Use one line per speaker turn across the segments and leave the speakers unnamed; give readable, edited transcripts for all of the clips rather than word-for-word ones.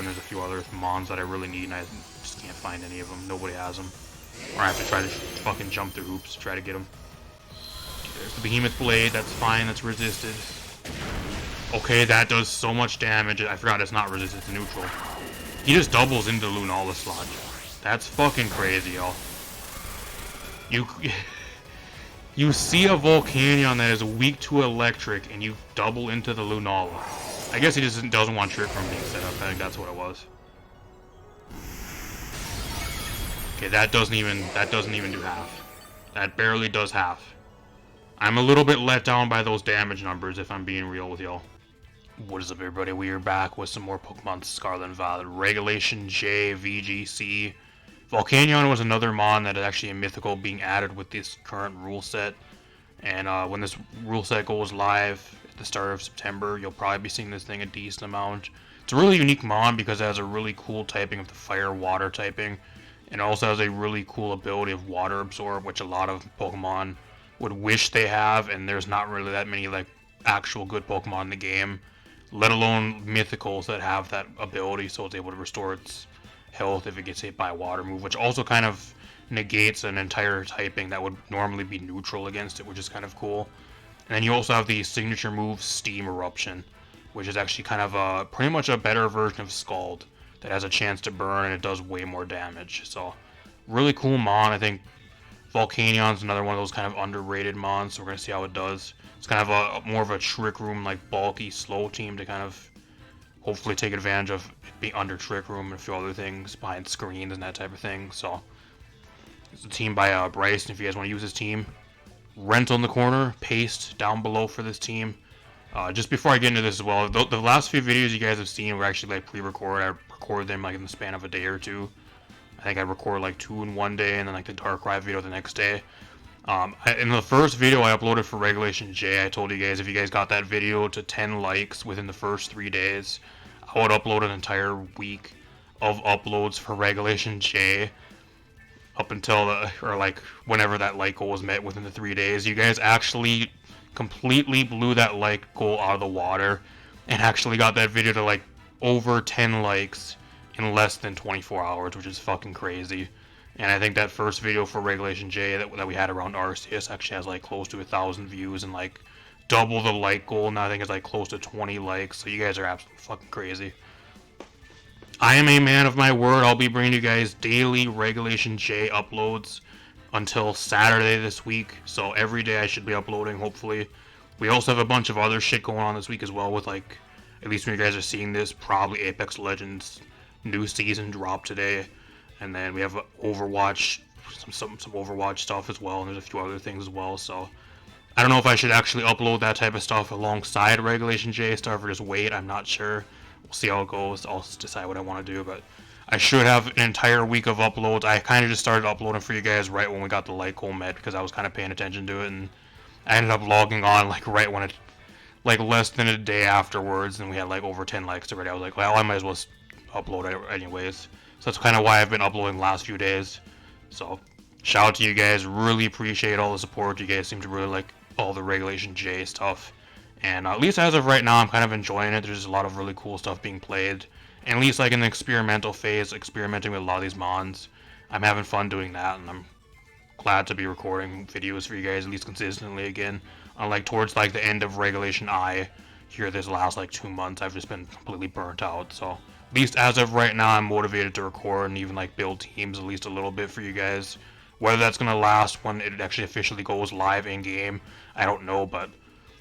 and there's a few other mons that I really need, and I just can't find any of them. Nobody has them. Or I have to try to fucking jump through hoops to try to get them. There's the Behemoth Blade, that's fine, that's resisted. Okay, that does so much damage. I forgot it's not resistant to neutral. He just doubles into the Lunala slot. That's fucking crazy, y'all. You see a Volcanion that is weak to electric, and you double into the Lunala. I guess he just doesn't want Trick Room being set up. I think that's what it was. Okay, that doesn't even do half. That barely does half. I'm a little bit let down by those damage numbers, if I'm being real with y'all. What is up, everybody? We are back with some more Pokemon Scarlet and Violet. Regulation J, VGC. Volcanion was another mon that is actually a mythical being added with this current rule set. And when this rule set goes live at the start of September, you'll probably be seeing this thing a decent amount. It's a really unique mon because it has a really cool typing of the fire-water typing. And also has a really cool ability of water absorb, which a lot of Pokemon would wish they have, and there's not really that many like actual good Pokemon in the game, let alone mythicals that have that ability, so it's able to restore its health if it gets hit by a water move, which also kind of negates an entire typing that would normally be neutral against it, which is kind of cool. And then you also have the signature move Steam Eruption, which is actually kind of pretty much a better version of Scald that has a chance to burn and it does way more damage. So really cool mon. I think Volcanion's another one of those kind of underrated mons, so we're going to see how it does. It's kind of a more of a Trick Room, like bulky, slow team to kind of hopefully take advantage of it being under Trick Room and a few other things behind screens and that type of thing. So it's a team by Bryce, and if you guys want to use this team, Rental in the corner, paste down below for this team. Just before I get into this as well, the last few videos you guys have seen were actually like pre-recorded. I recorded them like in the span of a day or two. I think I recorded like 2 in one day, and then like the Darkrai video the next day. In the first video I uploaded for Regulation J, I told you guys if you guys got that video to 10 likes within the first 3 days, I would upload an entire week of uploads for Regulation J up until or like whenever that like goal was met within the 3 days. You guys actually completely blew that like goal out of the water and actually got that video to like over 10 likes in less than 24 hours, which is fucking crazy. And I think that first video for Regulation J that we had around Arceus actually has like close to 1,000 views and like double the like goal. Now I think it's like close to 20 likes, so you guys are absolutely fucking crazy. I am a man of my word. I'll be bringing you guys daily Regulation J uploads until Saturday this week, so every day I should be uploading, hopefully. We also have a bunch of other shit going on this week as well with like, at least when you guys are seeing this, probably Apex Legends new season drop today, and then we have Overwatch, some Overwatch stuff as well, and there's a few other things as well. So I don't know if I should actually upload that type of stuff alongside Regulation J stuff or just wait. I'm not sure. We'll see how it goes. I'll decide what I want to do, but I should have an entire week of uploads. I kind of just started uploading for you guys right when we got the like goal met because I was kind of paying attention to it, and I ended up logging on like right when it, like less than a day afterwards, and we had like over 10 likes already. I was like, well, I might as well upload it anyways. So that's kind of why I've been uploading the last few days. So shout out to you guys. Really appreciate all the support. You guys seem to really like all the Regulation J stuff, and at least as of right now I'm kind of enjoying it. There's a lot of really cool stuff being played, and at least like in the experimental phase, experimenting with a lot of these mons, I'm having fun doing that, and I'm glad to be recording videos for you guys at least consistently again. Unlike towards like the end of Regulation I here this last like 2 months, I've just been completely burnt out. So at least as of right now, I'm motivated to record and even like build teams at least a little bit for you guys. Whether that's going to last when it actually officially goes live in game, I don't know, but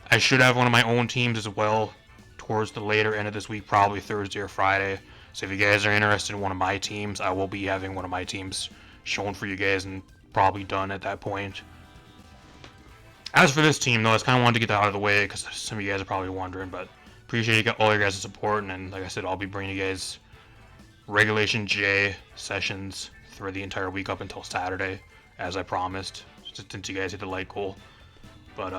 I should have one of my own teams as well towards the later end of this week, probably Thursday or Friday. So if you guys are interested in one of my teams, I will be having one of my teams shown for you guys and probably done at that point. As for this team though, I just kind of wanted to get that out of the way because some of you guys are probably wondering, but appreciate all your guys' support, and like I said, I'll be bringing you guys Regulation J sessions for the entire week up until Saturday, as I promised, since you guys hit the like goal. But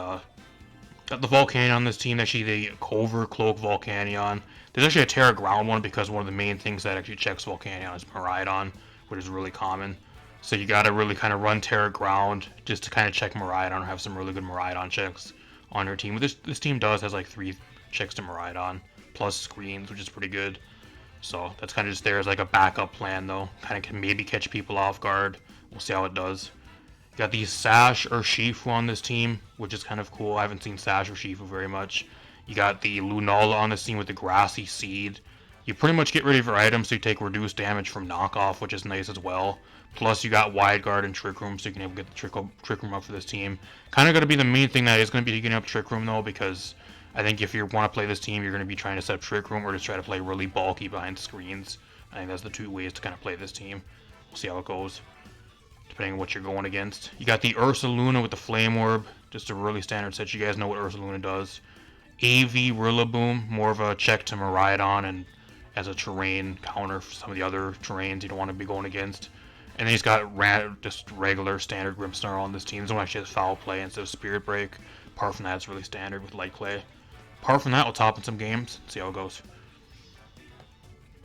got the Volcanion on this team, actually the Cover Cloak Volcanion. There's actually a Terra Ground one because one of the main things that actually checks Volcanion is Miraidon, which is really common. So you gotta really kind of run Terra Ground just to kind of check Miraidon or have some really good Miraidon checks on your team. This team has like 3 checks to Miraidon, plus screens, which is pretty good. So that's kind of just there as like a backup plan, though. Kind of can maybe catch people off guard. We'll see how it does. Got the Sash or Shifu on this team, which is kind of cool. I haven't seen Sash or Shifu very much. You got the Lunala on this team with the Grassy Seed. You pretty much get rid of your items, so you take reduced damage from knockoff, which is nice as well. Plus, you got Wide Guard and Trick Room, so you can able to get the Trick Room up for this team. Kind of going to be the main thing that is going to be getting up Trick Room, though, because I think if you want to play this team, you're going to be trying to set up Trick Room or just try to play really bulky behind screens. I think that's the two ways to kind of play this team. We'll see how it goes, depending on what you're going against. You got the Ursaluna with the Flame Orb, just a really standard set. You guys know what Ursaluna does. AV Rillaboom, more of a check to Miraidon and as a terrain counter for some of the other terrains you don't want to be going against. And then he's got just regular standard Grimmsnarl on this team. This one actually has Foul Play instead of Spirit Break. Apart from that, it's really standard with Light Clay. Apart from that, we'll top in some games, see how it goes.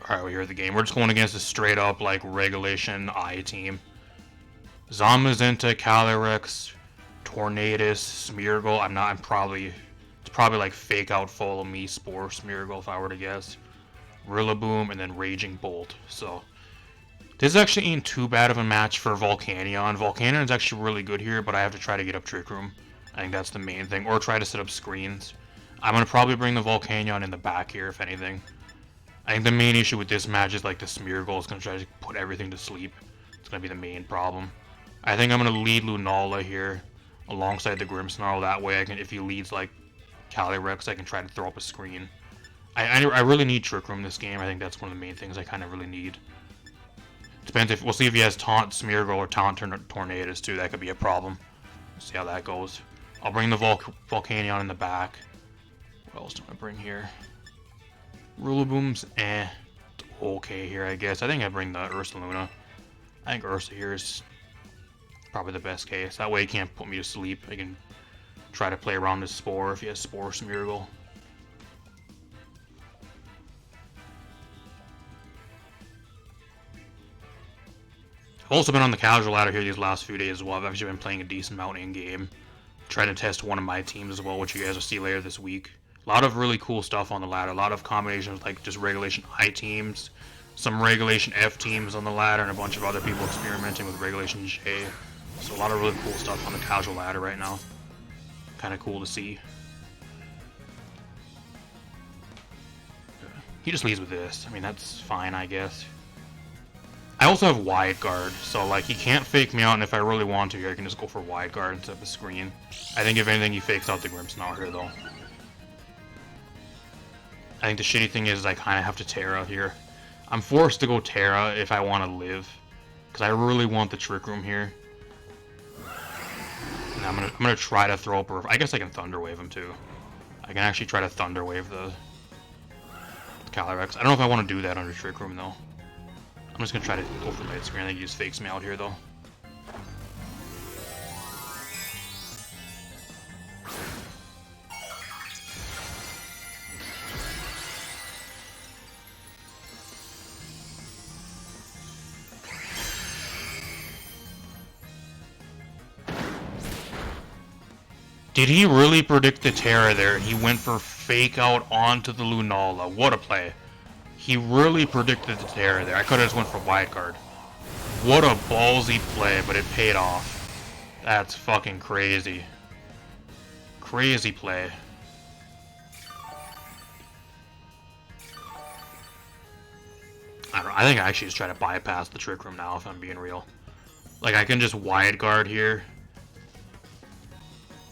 Alright, we're here at the game. We're just going against a straight up like regulation I team. Zamazenta, Calyrex, Tornadus, Smeargle. It's probably like fake out Follow Me, Spore, Smeargle if I were to guess. Rillaboom, and then Raging Bolt. So this actually ain't too bad of a match for Volcanion. Volcanion is actually really good here, but I have to try to get up Trick Room. I think that's the main thing. Or try to set up screens. I'm going to probably bring the Volcanion in the back here, if anything. I think the main issue with this match is like the Smeargle is going to try to put everything to sleep. It's going to be the main problem. I think I'm going to lead Lunala here alongside the Grimmsnarl. That way I can, if he leads like Calyrex, I can try to throw up a screen. I really need Trick Room this game. I think that's one of the main things I kind of really need. Depends if we'll see if he has Taunt Smeargle or Taunt Tornadus too. That could be a problem. See how that goes. I'll bring the Volcanion in the back. What else do I bring here? Rillaboom's it's okay here, I guess. I think I bring the Ursaluna. I think Ursa here is probably the best case. That way he can't put me to sleep. I can try to play around his Spore if he has Spore Smeargle. I've also been on the casual ladder here these last few days as well. I've actually been playing a decent amount in game. Trying to test one of my teams as well, which you guys will see later this week. A lot of really cool stuff on the ladder. A lot of combinations like just regulation I teams, some regulation F teams on the ladder, and a bunch of other people experimenting with regulation J. So a lot of really cool stuff on the casual ladder right now. Kind of cool to see. He just leads with this. I mean, that's fine, I guess. I also have Wide Guard, so like he can't fake me out, and if I really want to here, I can just go for Wide Guard instead of a screen. I think if anything, he fakes out the Grimmsnarl here, though. I think the shitty thing is I kind of have to Terra here. I'm forced to go Terra if I want to live, because I really want the Trick Room here. And I'm gonna try to throw up. I guess I can Thunder Wave him too. I can actually try to Thunder Wave the Calyrex. I don't know if I want to do that under Trick Room though. I'm just gonna try to go for mid screen. I think he just fakes me out here though. Did he really predict the Terra there? He went for fake out onto the Lunala. What a play. He really predicted the Terra there. I could have just went for Wide Guard. What a ballsy play, but it paid off. That's fucking crazy. Crazy play. I don't know. I think I actually just try to bypass the Trick Room now, if I'm being real. Like, I can just Wide Guard here.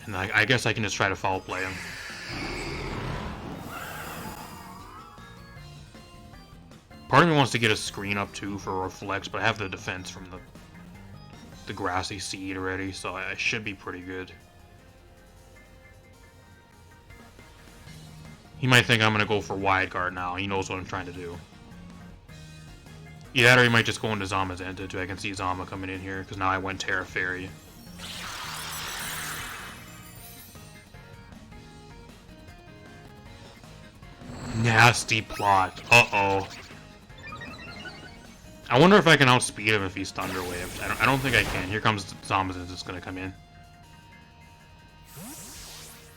And I guess I can just try to foul play him. Part of me wants to get a screen up too for Reflex, but I have the defense from the Grassy Seed already, so I should be pretty good. He might think I'm going to go for Wide Guard now. He knows what I'm trying to do. Yeah, or he might just go into Zamazenta too. I can see Zama coming in here, because now I went Terra Fairy. Nasty plot. Uh-oh. I wonder if I can outspeed him if he's Thunder Waved. I don't think I can. Here comes Zamazenta just gonna come in.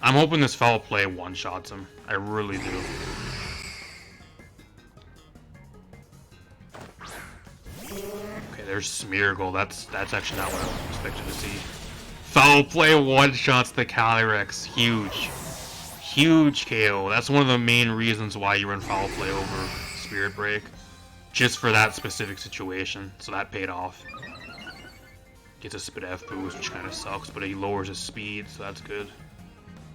I'm hoping this foul play one-shots him. I really do. there's Smeargle. That's actually not what I was expecting to see. Foul play one-shots the Calyrex. Huge. Huge KO. That's one of the main reasons why you run foul play over Spirit Break. Just for that specific situation. So that paid off. Gets a Spit F boost, which kind of sucks, but he lowers his speed, so that's good.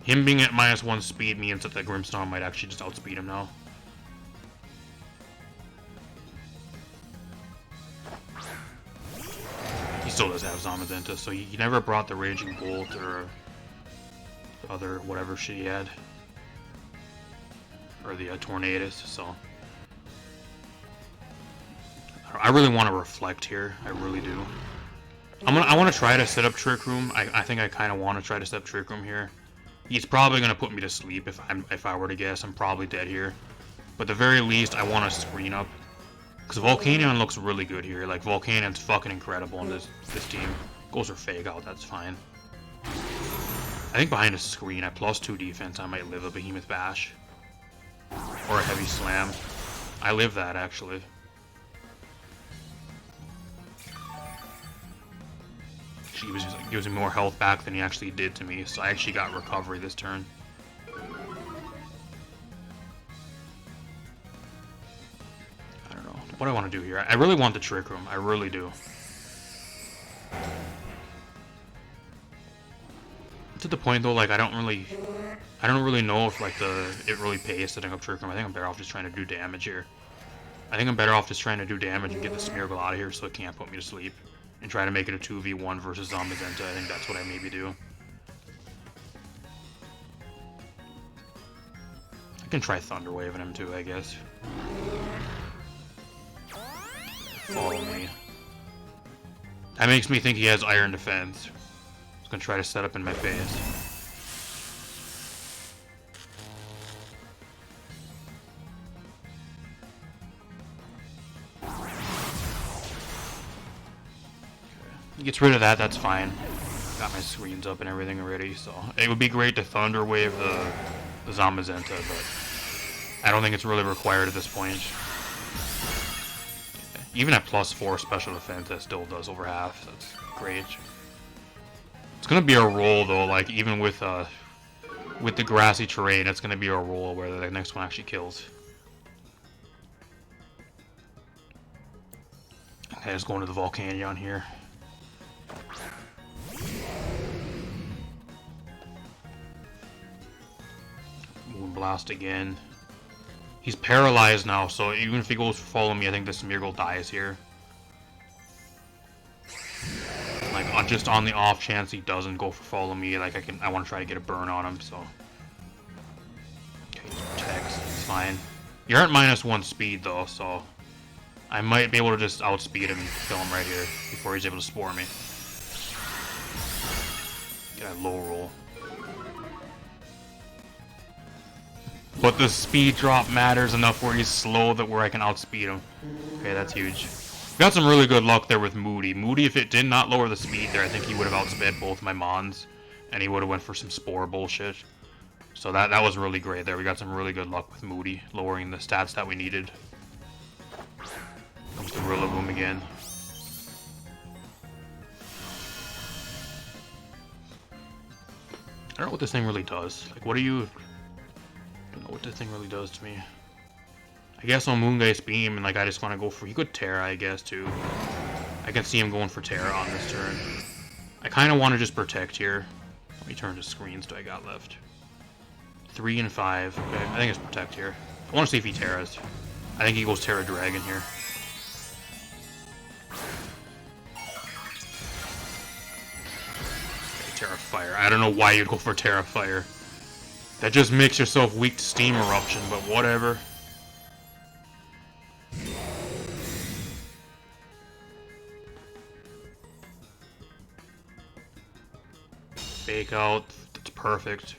Him being at -1 speed means that the Grimmsnarl might actually just outspeed him now. He still does have Zamazenta, so he never brought the Raging Bolt or the other whatever shit he had. Or the Tornadus, so... I really want to Reflect here, I really do. I want to try to set up Trick Room. I think I kind of want to try to set up Trick Room here. He's probably going to put me to sleep if I were to guess. I'm probably dead here. But at the very least, I want to screen up. Because Volcanion looks really good here. Like, Volcanion's fucking incredible in this team. Goes for Fake Out, that's fine. I think behind a screen at +2 defense, I might live a Behemoth Bash. Or a Heavy Slam. I live that, actually. He was just using more health back than he actually did to me, so I actually got recovery this turn. I don't know. What do I want to do here? I really want the Trick Room. I really do. To the point though, like I don't really know if like it really pays setting up Trick Room. I think I'm better off just trying to do damage here. I think I'm better off just trying to do damage and get the Smeargle out of here so it can't put me to sleep. And try to make it a 2v1 versus Zamazenta. I think that's what I maybe do. I can try Thunder Waving him too, I guess. Follow me. That makes me think he has Iron Defense. He's gonna try to set up in my face. He gets rid of that, that's fine. Got my screens up and everything already, so... It would be great to Thunder Wave the Zamazenta, but... I don't think it's really required at this point. Even at +4 special defense, that still does over half. That's great. It's gonna be a roll, though, like, even with the grassy terrain, it's gonna be a roll where the next one actually kills. Okay, just going to the Volcanion here. Moonblast again. He's paralyzed now, so even if he goes for Follow Me, I think the Smeargle dies here. Like, just on the off chance he doesn't go for Follow Me, like I want to try to get a burn on him, so. Okay, he protects, it's fine. You're at -1 speed though, so I might be able to just outspeed him and kill him right here before he's able to Spore me. Get a low roll. But the speed drop matters enough where he's slow that where I can outspeed him. Okay, that's huge. Got some really good luck there with Moody. Moody, if it did not lower the speed there, I think he would have outsped both my Mons. And he would have went for some Spore bullshit. So that was really great there. We got some really good luck with Moody, lowering the stats that we needed. Comes the Rillaboom again. I don't know what this thing really does. Like, what do you... I don't know what this thing really does to me. I guess on Moongeist Beam, and like I just want to go for... He could Terra, I guess, too. I can see him going for Terra on this turn. I kind of want to just protect here. How many turns of screens do I got left? 3 and 5. Okay, I think it's protect here. I want to see if he Terras. I think he goes Terra Dragon here. Okay, Terra Fire. I don't know why you'd go for Terra Fire. That just makes yourself weak to Steam Eruption, but whatever. Fake Out. That's perfect.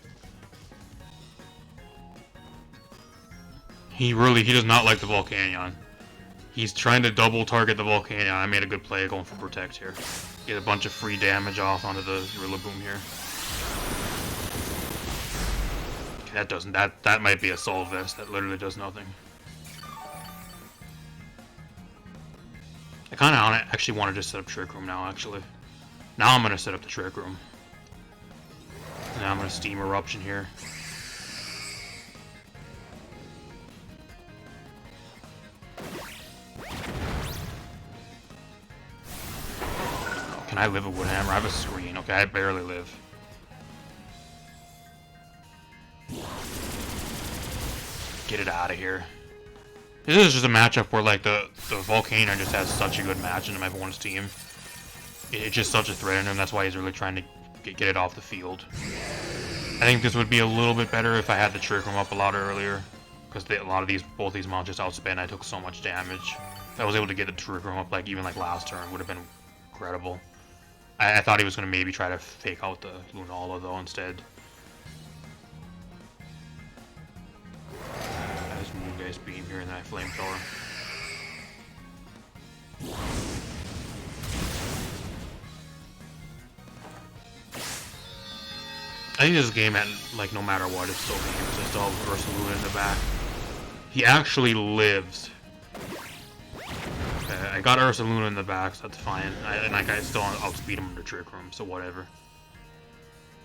He does not like the Volcanion. He's trying to double target the Volcanion. I made a good play going for Protect here. Get a bunch of free damage off onto the Rillaboom here. That doesn't, that might be a Soul Vest. That literally does nothing. I kind of actually want to just set up Trick Room now, actually. Now I'm going to set up the Trick Room. Now I'm going to Steam Eruption here. Can I live a Wood Hammer? I have a screen. Okay, I barely live. Get it out of here. This is just a matchup where, like, the Volcanion just has such a good match in my opponent's team. It's just such a threat in him, that's why he's really trying to get it off the field. I think this would be a little bit better if I had the Trick Room up a lot earlier. Because both these mounts just outspent, I took so much damage. If I was able to get the Trick Room up, like, even like last turn, would have been incredible. I thought he was going to maybe try to fake out the Lunala, though, instead. Moongeist Beam here and then I Flamethrower. I think this game, like, no matter what, it's still game because I still have Ursaluna in the back. He actually lives. Okay, I got Ursaluna in the back, so that's fine. And I still outspeed him under Trick Room, so whatever.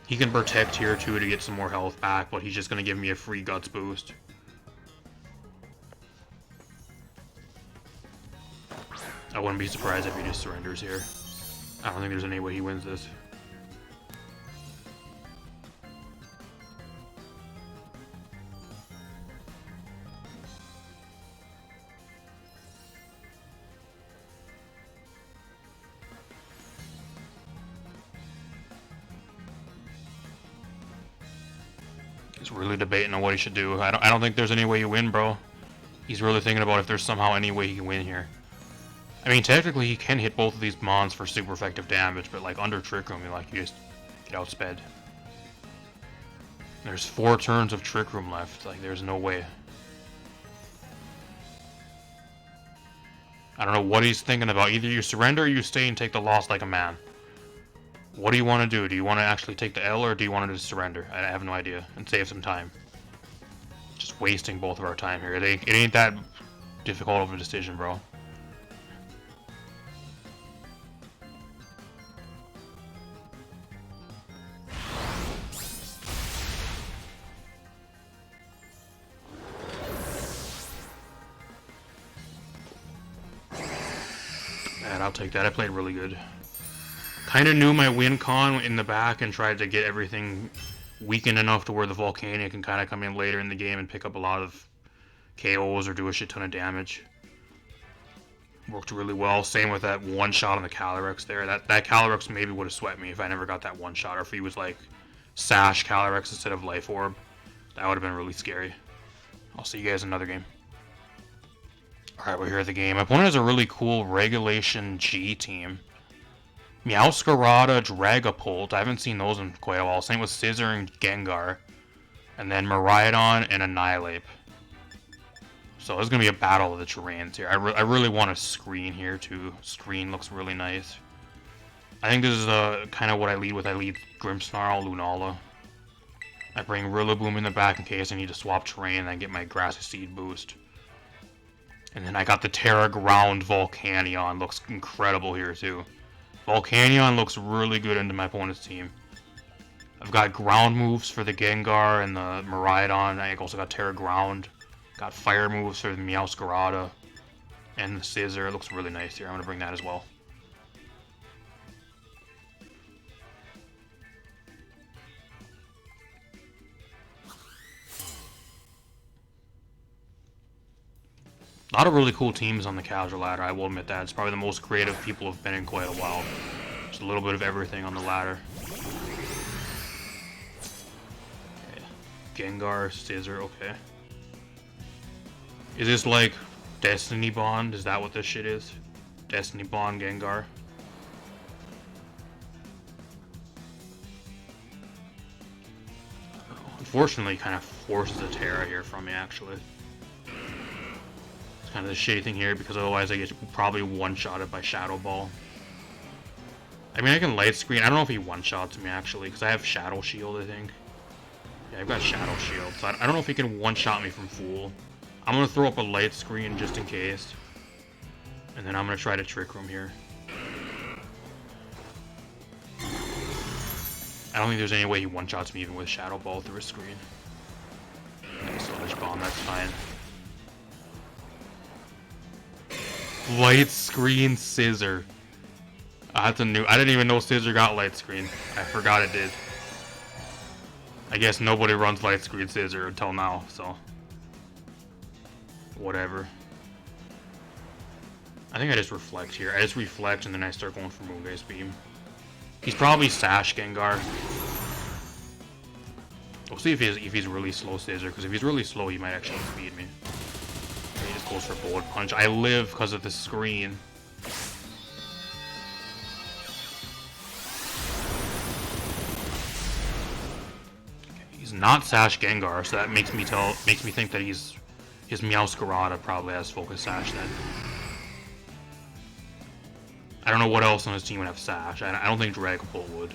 He can protect here too to get some more health back, but he's just gonna give me a free Guts boost. I wouldn't be surprised if he just surrenders here. I don't think there's any way he wins this. He's really debating on what he should do. I don't think there's any way you win, bro. He's really thinking about if there's somehow any way he can win here. I mean, technically, he can hit both of these mons for super effective damage, but, like, under Trick Room, you just get outsped. There's 4 turns of Trick Room left. Like, there's no way. I don't know what he's thinking about. Either you surrender or you stay and take the loss like a man. What do you want to do? Do you want to actually take the L, or do you want to just surrender? I have no idea. And save some time. Just wasting both of our time here. It ain't that difficult of a decision, bro. I'll take that. I played really good. Kind of knew my win con in the back and tried to get everything weakened enough to where the Volcanion can kind of come in later in the game and pick up a lot of KOs or do a shit ton of damage. Worked really well. Same with that one shot on the Calyrex there. That Calyrex maybe would have swept me if I never got that one shot, or if he was like Sash Calyrex instead of Life Orb. That would have been really scary. I'll see you guys in another game. Alright, we're here at the game. My opponent has a really cool Regulation G team. Meowscarada, Dragapult. I haven't seen those in quite a while. Same with Scizor and Gengar. And then Miraidon and Annihilate. So there's going to be a battle of the terrains here. I really want a Screen here too. Screen looks really nice. I think this is kind of what I lead with. I lead Grimmsnarl, Lunala. I bring Rillaboom in the back in case I need to swap terrain and then get my Grassy Seed boost. And then I got the Terra Ground Volcanion. Looks incredible here too. Volcanion looks really good into my opponent's team. I've got ground moves for the Gengar and the Miraidon. I also got Terra Ground. Got fire moves for the Meowscarada and the Scizor. It looks really nice here. I'm going to bring that as well. A lot of really cool teams on the casual ladder, I will admit that. It's probably the most creative people have been in quite a while. Just a little bit of everything on the ladder. Okay. Gengar, Scizor, okay. Is this like Destiny Bond? Is that what this shit is? Destiny Bond Gengar? Unfortunately, kind of forces a Terra here from me, actually. It's kind of the shitty thing here, because otherwise I get probably one-shotted by Shadow Ball. I mean, I can Light Screen. I don't know if he one-shots me, actually, because I have Shadow Shield, I think. Yeah, I've got Shadow Shield, so I don't know if he can one-shot me from Fool. I'm going to throw up a Light Screen just in case. And then I'm going to try to Trick Room here. I don't think there's any way he one-shots me even with Shadow Ball through his screen. Sludge Bomb, that's fine. Light Screen Scissor. That's a new... I didn't even know Scissor got Light Screen. I forgot it did. I guess nobody runs Light Screen Scissor until now, so... Whatever. I think I just Reflect here. I just Reflect and then I start going for Moongeist Beam. He's probably Sash Gengar. We'll see if he's really slow Scissor, because if he's really slow, he might actually speed me. He just goes for Bullet Punch. I live because of the screen. Okay, he's not Sash Gengar, so that makes me think that his Meowscarada probably has Focus Sash then. I don't know what else on his team would have Sash. I don't think Dragapult would.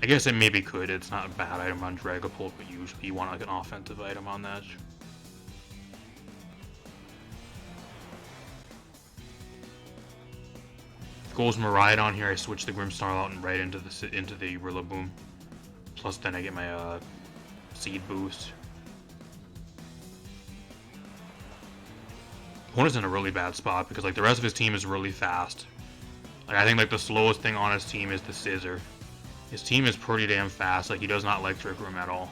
I guess it maybe could. It's not a bad item on Dragapult, but usually you want like an offensive item on that. If goes Miraidon here, I switch the Grimmsnarl out and right into the Rillaboom. Plus then I get my Seed boost. Opponent's in a really bad spot because like the rest of his team is really fast. Like I think like the slowest thing on his team is the Scissor. His team is pretty damn fast. Like he does not like Trick Room at all.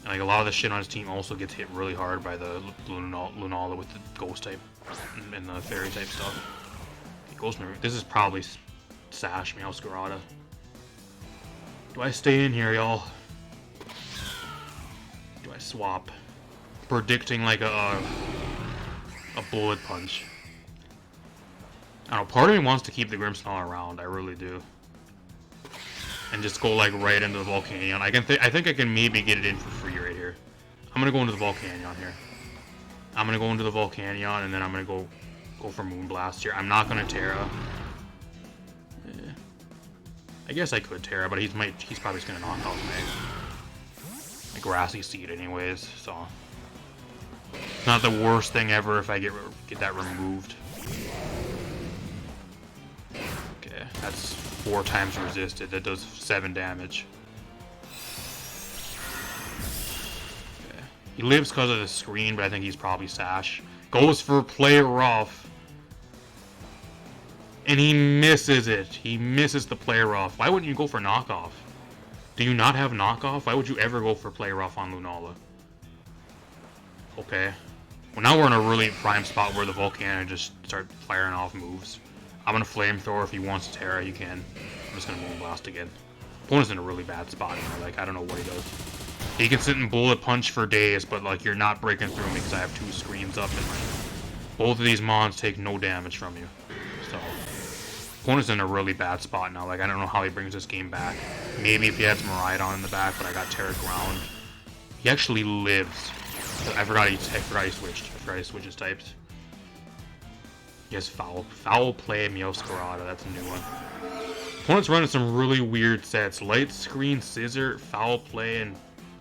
And like a lot of the shit on his team also gets hit really hard by the Lunala with the Ghost type and the Fairy type stuff. This is probably Sash Meowscarada. Do I stay in here, y'all? Do I swap? Predicting like a Bullet Punch. I don't know, part of me wants to keep the Grimmsnarl around, I really do. And just go like right into the Volcanion. I think I can maybe get it in for free right here. I'm gonna go into the Volcanion here. I'm gonna go into the Volcanion and then I'm gonna go for Moonblast here. I'm not gonna Terra. I guess I could Terra, but he's probably just gonna knock out my Grassy Seed anyways, so it's not the worst thing ever if I get that removed. Okay, that's 4 times resisted. That does 7 damage. Okay. He lives because of the screen, but I think he's probably Sash. Goes for Play Rough. And he misses it. He misses the Play Rough. Why wouldn't you go for Knockoff? Do you not have Knockoff? Why would you ever go for Play Rough on Lunala? Okay. Well, now we're in a really prime spot where the Volcanion just start firing off moves. I'm gonna Flamethrower. If he wants Terra, he can. I'm just gonna Moonblast again. Opponent's in a really bad spot here. Like, I don't know what he does. He can sit and Bullet Punch for days, but like, you're not breaking through me because I have 2 screens up and like, both of these mons take no damage from you. So, opponent's in a really bad spot now. Like, I don't know how he brings this game back. Maybe if he had some Miraidon in the back, but I got Terra Ground. He actually lives. I forgot he switched. I forgot he switched his types. Yes, Foul Play Meowscarada. That's a new one. Opponent's running some really weird sets. Light Screen Scissor, Foul Play, and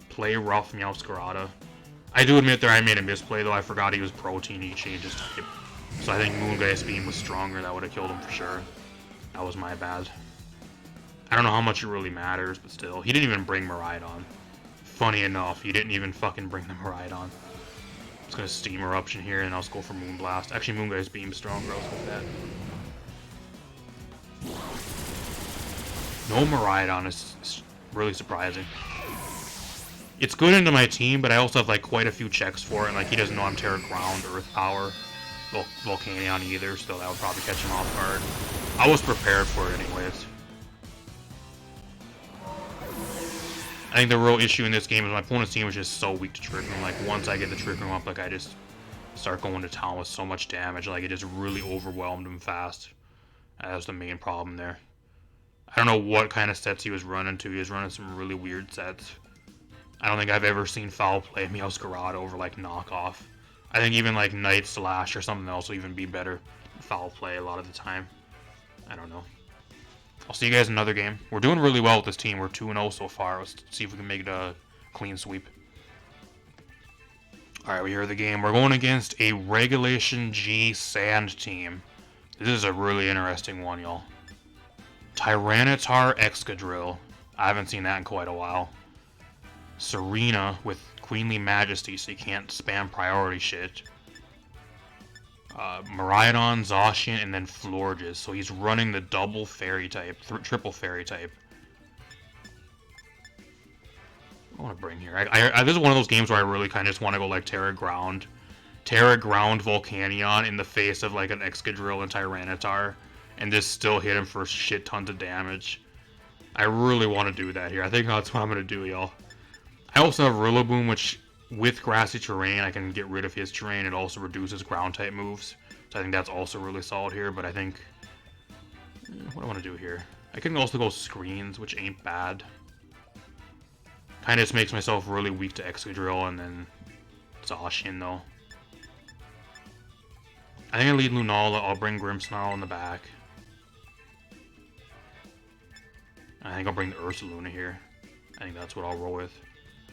Play Rough Meowscarada. I do admit there I made a misplay though. I forgot he was Protein. He changed his type. So I think Moongeist Beam was stronger. That would have killed him for sure. That was my bad. I don't know how much it really matters, but still. He didn't even bring Miraidon. Funny enough, he didn't even fucking bring the Miraidon. I'm just gonna Steam Eruption here and I'll just go for Moonblast. Actually, Moongeist Beam's stronger. I'll go with that. No Miraidon is really surprising. It's good into my team, but I also have like quite a few checks for it. And like he doesn't know I'm Terra Ground, Earth Power, Volcanion either, so that would probably catch him off guard. I was prepared for it anyways. I think the real issue in this game is my opponent's team was just so weak to Trick Room. Like, once I get the Trick Room up, like, I just start going to town with so much damage. Like, it just really overwhelmed him fast. That was the main problem there. I don't know what kind of sets he was running to. He was running some really weird sets. I don't think I've ever seen Foul Play Meowscarada over, like, Knockoff. I think even, like, Night Slash or something else will even be better than Foul Play a lot of the time. I don't know. I'll see you guys in another game. We're doing really well with this team. We're 2-0 so far. Let's see if we can make it a clean sweep. Alright, we hear the game. We're going against a Regulation G Sand team. This is a really interesting one, y'all. Tyranitar Excadrill. I haven't seen that in quite a while. Serena with Queenly Majesty, so you can't spam priority shit. Miraidon, Zacian, and then Florges. So he's running the double fairy type, triple fairy type. I want to bring here. This is one of those games where I really kind of just want to go like Terra Ground Volcanion in the face of like an Excadrill and Tyranitar, and just still hit him for shit tons of damage. I really want to do that here. I think that's what I'm gonna do, y'all. I also have Rillaboom, which with grassy terrain I can get rid of his terrain. It also reduces ground type moves, so I think that's also really solid here. But I think what do I want to do here? I can also go screens, which ain't bad. Kind of just makes myself really weak to Excadrill and then Zacian, though. I think I lead Lunala. I'll bring Grimmsnarl in the back. I think I'll bring the Ursaluna here. I think that's what I'll roll with.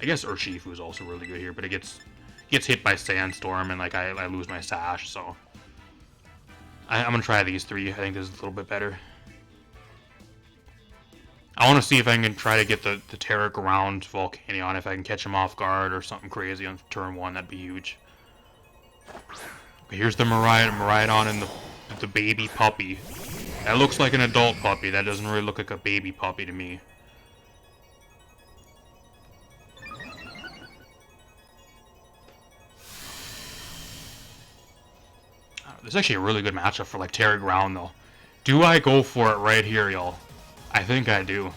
I guess Urshifu is also really good here, but it gets hit by Sandstorm and like I lose my Sash, so I'm gonna try these three. I think this is a little bit better. I want to see if I can try to get the Terra Ground Volcanion, if I can catch him off guard or something crazy on turn 1, that'd be huge. Okay, here's the Miraidon and the baby puppy. That looks like an adult puppy. That doesn't really look like a baby puppy to me. This is actually a really good matchup for like Terra Ground, though. Do I go for it right here, y'all? I think I do.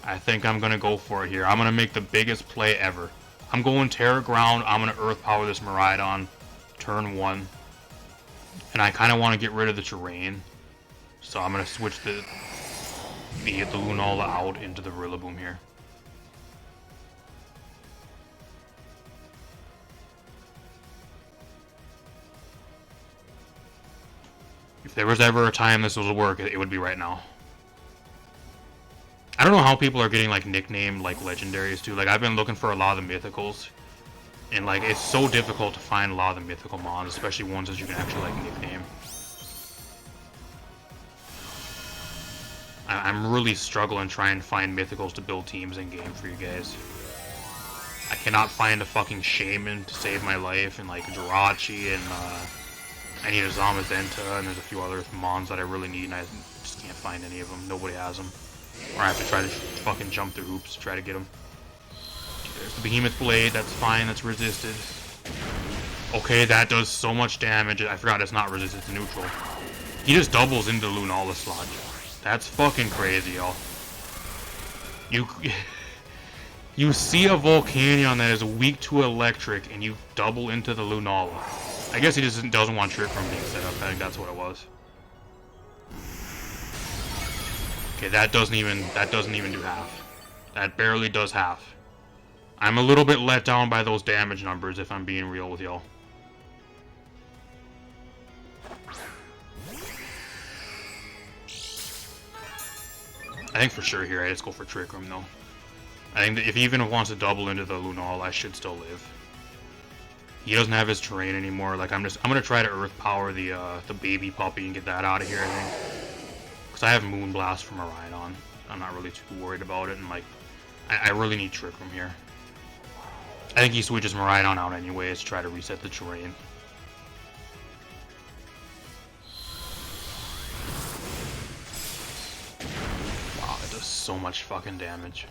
I think I'm going to go for it here. I'm going to make the biggest play ever. I'm going Terra Ground. I'm going to Earth Power this Miraidon turn 1. And I kind of want to get rid of the terrain. So I'm going to switch the Lunala out into the Rillaboom here. If there was ever a time this would work, it would be right now. I don't know how people are getting like nicknamed like legendaries too. Like I've been looking for a lot of the mythicals, and like it's so difficult to find a lot of the mythical mons, especially ones that you can actually like nickname. I'm really struggling trying to find mythicals to build teams in game for you guys. I cannot find a fucking Shaman to save my life, and like Jirachi, and I need a Zamazenta, and there's a few other mons that I really need, and I just can't find any of them. Nobody has them. Or I have to try to fucking jump through hoops to try to get them. There's the Behemoth Blade. That's fine. That's resisted. Okay, that does so much damage. I forgot it's not resisted to neutral. He just doubles into Lunala slot. That's fucking crazy, y'all. You see a Volcanion that is weak to electric, and you double into the Lunala. I guess he just doesn't want Trick Room being set up. I think that's what it was. Okay, that doesn't even do half. That barely does half. I'm a little bit let down by those damage numbers, if I'm being real with y'all. I think for sure here I just go for Trick Room though. I think that if he even wants to double into the Lunala, I should still live. He doesn't have his terrain anymore. Like I'm gonna try to Earth Power the baby puppy and get that out of here, I think. Because I have Moonblast from Miraidon. I'm not really too worried about it, and like I really need Trick Room here. I think he switches Miraidon out anyways to try to reset the terrain. Wow, it does so much fucking damage.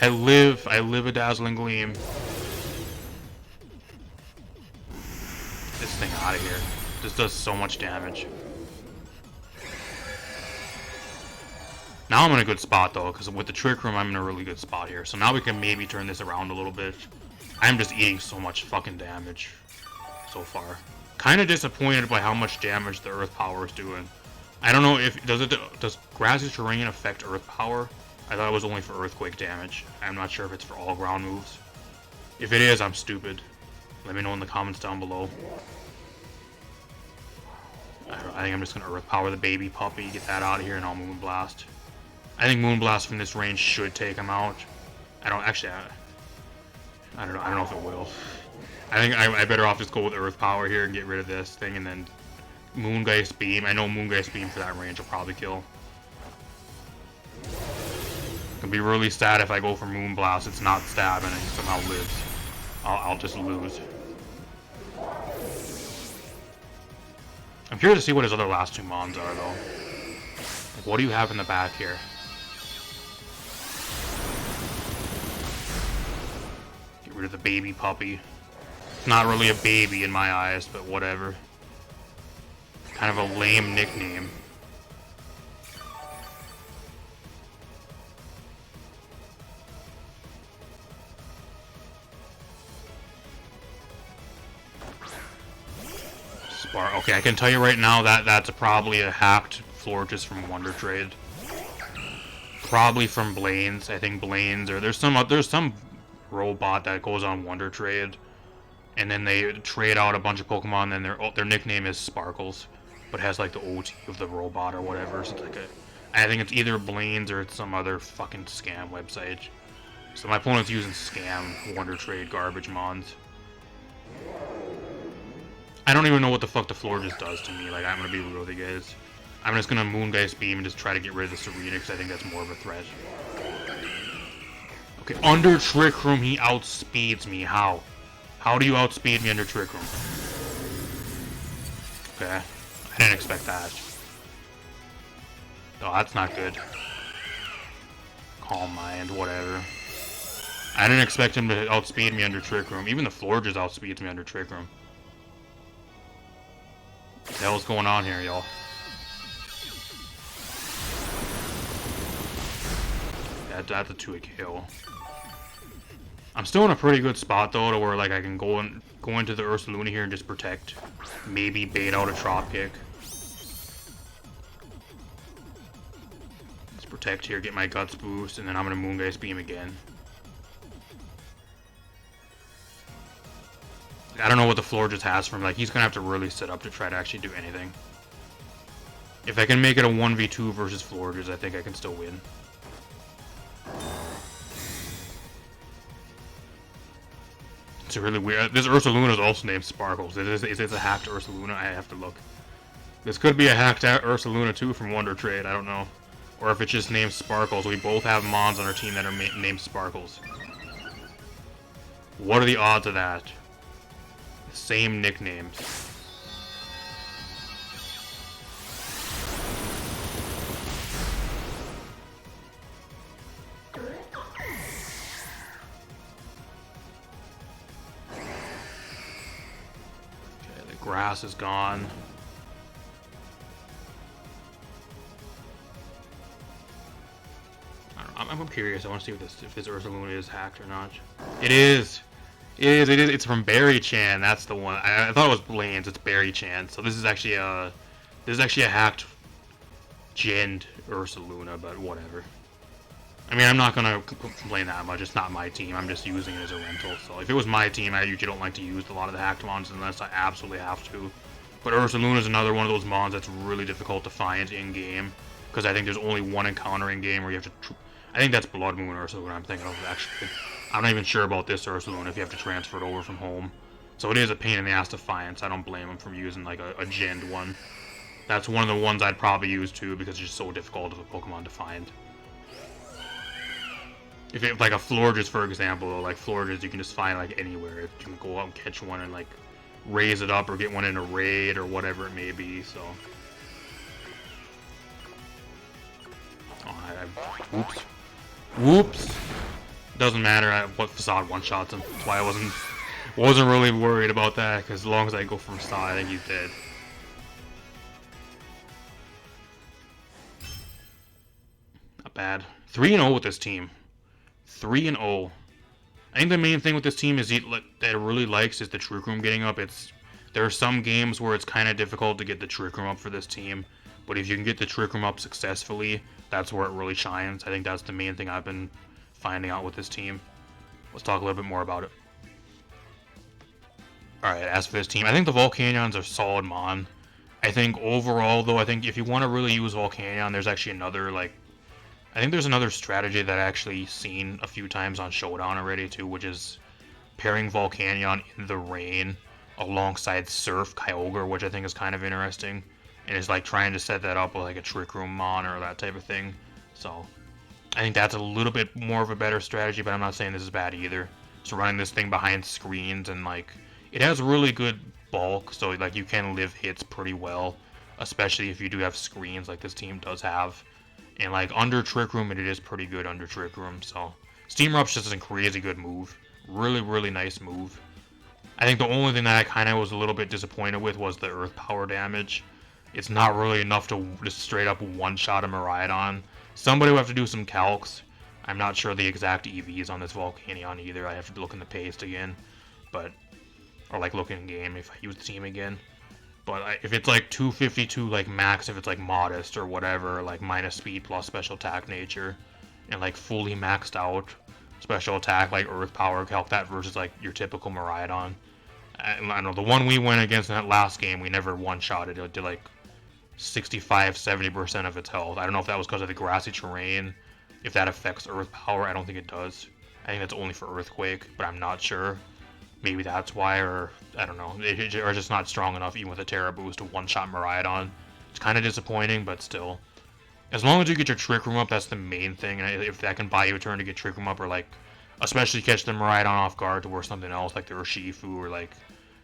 I live a Dazzling Gleam. This thing out of here. This does so much damage. Now I'm in a good spot though, because with the Trick Room I'm in a really good spot here. So now we can maybe turn this around a little bit. I'm just eating so much fucking damage so far. Kind of disappointed by how much damage the Earth Power is doing. I don't know if does Grassy Terrain affect Earth Power? I thought it was only for Earthquake damage. I'm not sure if it's for all ground moves. If it is, I'm stupid. Let me know in the comments down below. I think I'm just gonna Earth Power the baby puppy, get that out of here, and I'll Moonblast. I think Moonblast from this range should take him out. I don't actually. I don't know. I don't know if it will. I think I better off just go with Earth Power here and get rid of this thing, and then Moongeist Beam. I know Moongeist Beam for that range will probably kill. It'll be really sad if I go for Moonblast. It's not stab and it somehow lives. I'll just lose. I'm curious to see what his other last two mons are, though. Like, what do you have in the back here? Get rid of the baby puppy. It's not really a baby in my eyes, but whatever. Kind of a lame nickname. Okay, I can tell you right now that that's probably a hacked Florges from Wonder Trade. Probably from Blaine's. I think Blaine's, or there's some robot that goes on Wonder Trade, and then they trade out a bunch of Pokemon, and their nickname is Sparkles, but has like the OT of the robot or whatever. So it's like I think it's either Blaine's or it's some other fucking scam website. So my opponent's using scam Wonder Trade garbage mons. I don't even know what the fuck the Florges does to me. Like, I'm gonna be real with you guys. I'm just gonna Moongeist Beam and just try to get rid of the Serena because I think that's more of a threat. Okay, under Trick Room, he outspeeds me. How? How do you outspeed me under Trick Room? Okay, I didn't expect that. Oh, that's not good. Calm Mind, whatever. I didn't expect him to outspeed me under Trick Room. Even the Florges outspeeds me under Trick Room. What the hell's going on here, y'all? That's a 2-hit kill. I'm still in a pretty good spot though, to where like I can go into the Ursaluna here and just protect. Maybe bait out a Trop Kick. Let's protect here, get my Guts boost, and then I'm gonna Moongeist Beam again. I don't know what the floor just has for him. Like, he's gonna have to really sit up to try to actually do anything. If I can make it a 1v2 versus Florges, I think I can still win. It's really weird. This Ursaluna is also named Sparkles. Is it a hacked Ursaluna? I have to look. This could be a hacked Ursaluna too from Wonder Trade. I don't know. Or if it's just named Sparkles. We both have mons on our team that are named Sparkles. What are the odds of that? Same nicknames. Okay, the grass is gone. I'm curious. I want to see if this Ursaluna is hacked or not. It is. It is. It's from Berry-chan. That's the one. I thought it was Blaine's. It's Berry-chan. So this is actually a hacked Gen Ursaluna, but whatever. I mean, I'm not gonna complain that much. It's not my team. I'm just using it as a rental. So if it was my team, I usually don't like to use a lot of the hacked mons unless I absolutely have to. But Ursaluna is another one of those mons that's really difficult to find in game, because I think there's only one encounter in game where you have to. I think that's Blood Moon Ursaluna I'm thinking of, actually. I'm not even sure about this Ursaluna if you have to transfer it over from home. So it is a pain in the ass to find, so I don't blame him for using like a gen one. That's one of the ones I'd probably use too, because it's just so difficult of a Pokemon to find. If it, like a Florges, for example, like Florges you can just find like anywhere. You can go out and catch one and like raise it up or get one in a raid or whatever it may be, so. Oh, oops. Whoops. Doesn't matter what Facade one-shots him. That's why I wasn't really worried about that, because as long as I go for Facade, I think he's dead. Not bad. 3-0 with this team. 3-0. I think the main thing with this team is that it really likes is the Trick Room getting up. There are some games where it's kind of difficult to get the Trick Room up for this team, but if you can get the Trick Room up successfully, that's where it really shines. I think that's the main thing I've been finding out with this team. Let's talk a little bit more about it. Alright, as for this team, I think the Volcanions are solid mon. I think overall, though, I think if you want to really use Volcanion, there's actually another, like, I think there's another strategy that I actually seen a few times on Showdown already, too, which is pairing Volcanion in the rain alongside Surf Kyogre, which I think is kind of interesting, and is like trying to set that up with like a Trick Room Mon or that type of thing. So I think that's a little bit more of a better strategy, but I'm not saying this is bad either. So running this thing behind screens, and like it has really good bulk, so like you can live hits pretty well, especially if you do have screens like this team does have. And like under Trick Room, it is pretty good under Trick Room. So Steam Erupt's just a crazy good move. Really nice move. I think the only thing that I kind of was a little bit disappointed with was the Earth Power damage. It's not really enough to just straight up one-shot a Miraidon. Somebody will have to do some calcs. I'm not sure the exact EVs on this Volcanion either. I have to look in the paste again. But, or like look in game if I use the team again. But if it's like 252 like max, if it's like modest or whatever, like minus speed plus special attack nature, and like fully maxed out special attack like Earth Power, calc that versus like your typical Miraidon. I know the one we went against in that last game, we never one-shotted it. It did like 65-70% of its health. I don't know if that was because of the grassy terrain, if that affects Earth Power. I don't think it does. I think that's only for Earthquake, but I'm not sure. Maybe that's why, or I don't know. Or just not strong enough, even with a Terra Boost, to one-shot Miraidon. It's kind of disappointing, but still. As long as you get your Trick Room up, that's the main thing. And if that can buy you a turn to get Trick Room up, or like, especially catch the Miraidon off guard to where something else, like the Urshifu, or like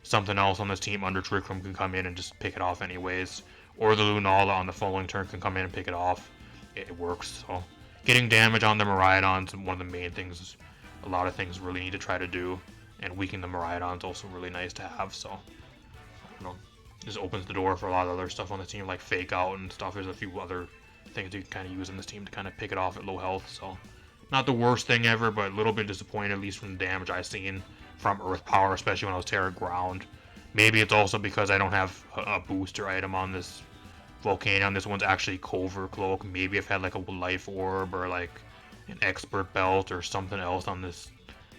something else on this team under Trick Room can come in and just pick it off anyways. Or the Lunala on the following turn can come in and pick it off. It works. So getting damage on the Miraidon is one of the main things a lot of things really need to try to do. And weakening the Miraidon is also really nice to have. So, I don't know. This opens the door for a lot of other stuff on the team, like Fake Out and stuff. There's a few other things you can kind of use in this team to kind of pick it off at low health. So, not the worst thing ever, but a little bit disappointed, at least from the damage I've seen from Earth Power, especially when I was Terra Ground. Maybe it's also because I don't have a booster item on this Volcanion. This one's actually Covert Cloak. Maybe if I had like a Life Orb or like an Expert Belt or something else on this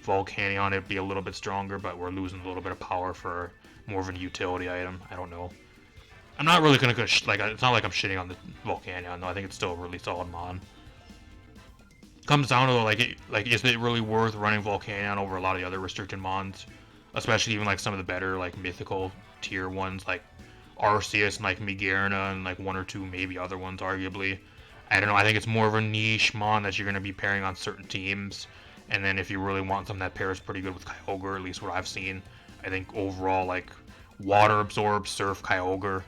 Volcanion, it'd be a little bit stronger, but we're losing a little bit of power for more of a utility item. I don't know. I'm not really gonna go like, it's not like I'm shitting on the Volcanion. No, I think it's still a really solid mon. Comes down to like is it really worth running Volcanion over a lot of the other restricted mons, especially even like some of the better like mythical tier ones like Arceus and like Migarna and like one or two maybe other ones arguably. I don't know. I think it's more of a niche mon that you're gonna be pairing on certain teams. And then if you really want something that pairs pretty good with Kyogre, at least what I've seen, I think overall, like, Water Absorb, Surf, Kyogre,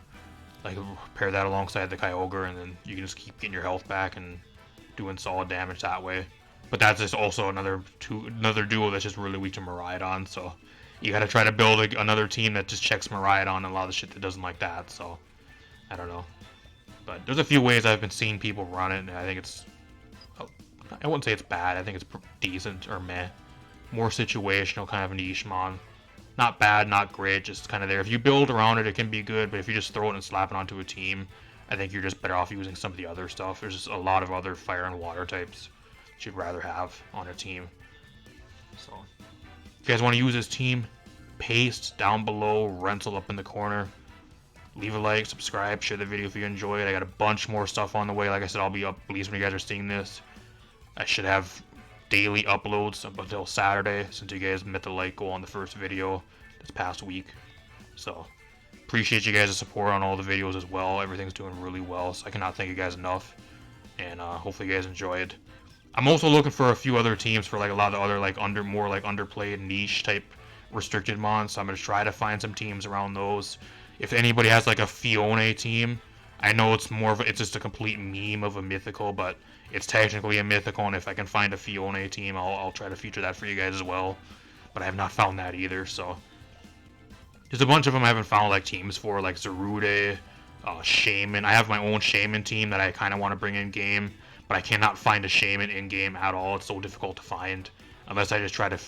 like, pair that alongside the Kyogre, and then you can just keep getting your health back and doing solid damage that way. But that's just also another duo that's just really weak to Miraidon, so you gotta try to build another team that just checks Miraidon and a lot of shit that doesn't like that, so I don't know. But there's a few ways I've been seeing people run it, and I think it's, I wouldn't say it's bad. I think it's decent or meh. More situational, kind of niche mon. Not bad, not great, just kind of there. If you build around it, it can be good, but if you just throw it and slap it onto a team, I think you're just better off using some of the other stuff. There's just a lot of other fire and water types that you'd rather have on a team. So, if you guys want to use this team, paste down below, rental up in the corner. Leave a like, subscribe, share the video if you enjoyed. I got a bunch more stuff on the way. Like I said, I'll be up at least when you guys are seeing this. I should have daily uploads up until Saturday, since you guys met the like goal on the first video this past week. So, appreciate you guys' support on all the videos as well. Everything's doing really well, so I cannot thank you guys enough. And hopefully you guys enjoyed. I'm also looking for a few other teams for like a lot of other like more like underplayed niche type restricted mons. So I'm gonna try to find some teams around those. If anybody has like a Fione team, I know it's more of it's just a complete meme of a mythical, but it's technically a mythical, and if I can find a Fione team, I'll try to feature that for you guys as well. But I have not found that either, so there's a bunch of them I haven't found like teams for, like Zerude, Shaman. I have my own Shaman team that I kind of want to bring in game, but I cannot find a Shaman in game at all. It's so difficult to find unless I just try to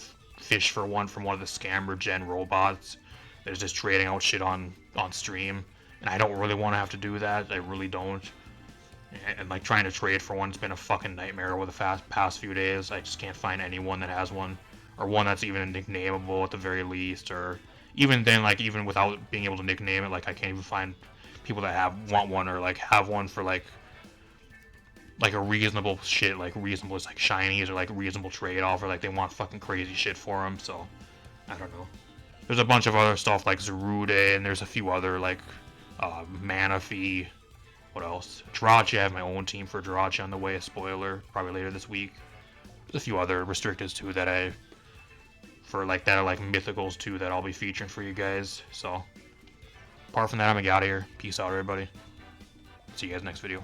fish for one from one of the scammer gen robots that is just trading out shit on stream. And I don't really want to have to do that. I really don't. And like trying to trade for one's been a fucking nightmare over the past few days. I just can't find anyone that has one, or one that's even nicknameable at the very least. Or even then, like even without being able to nickname it, like I can't even find people that want one or like have one for like a reasonable shit, like reasonable, it's like shinies or like reasonable trade off, or like they want fucking crazy shit for them. So I don't know. There's a bunch of other stuff like Zerude, and there's a few other like Manaphy. What else? Jirachi. I have my own team for Jirachi on the way. A spoiler, probably later this week. There's a few other restricteds too that I, for like that are like mythicals too that I'll be featuring for you guys. So apart from that, I'm gonna get out of here. Peace out, everybody. See you guys next video.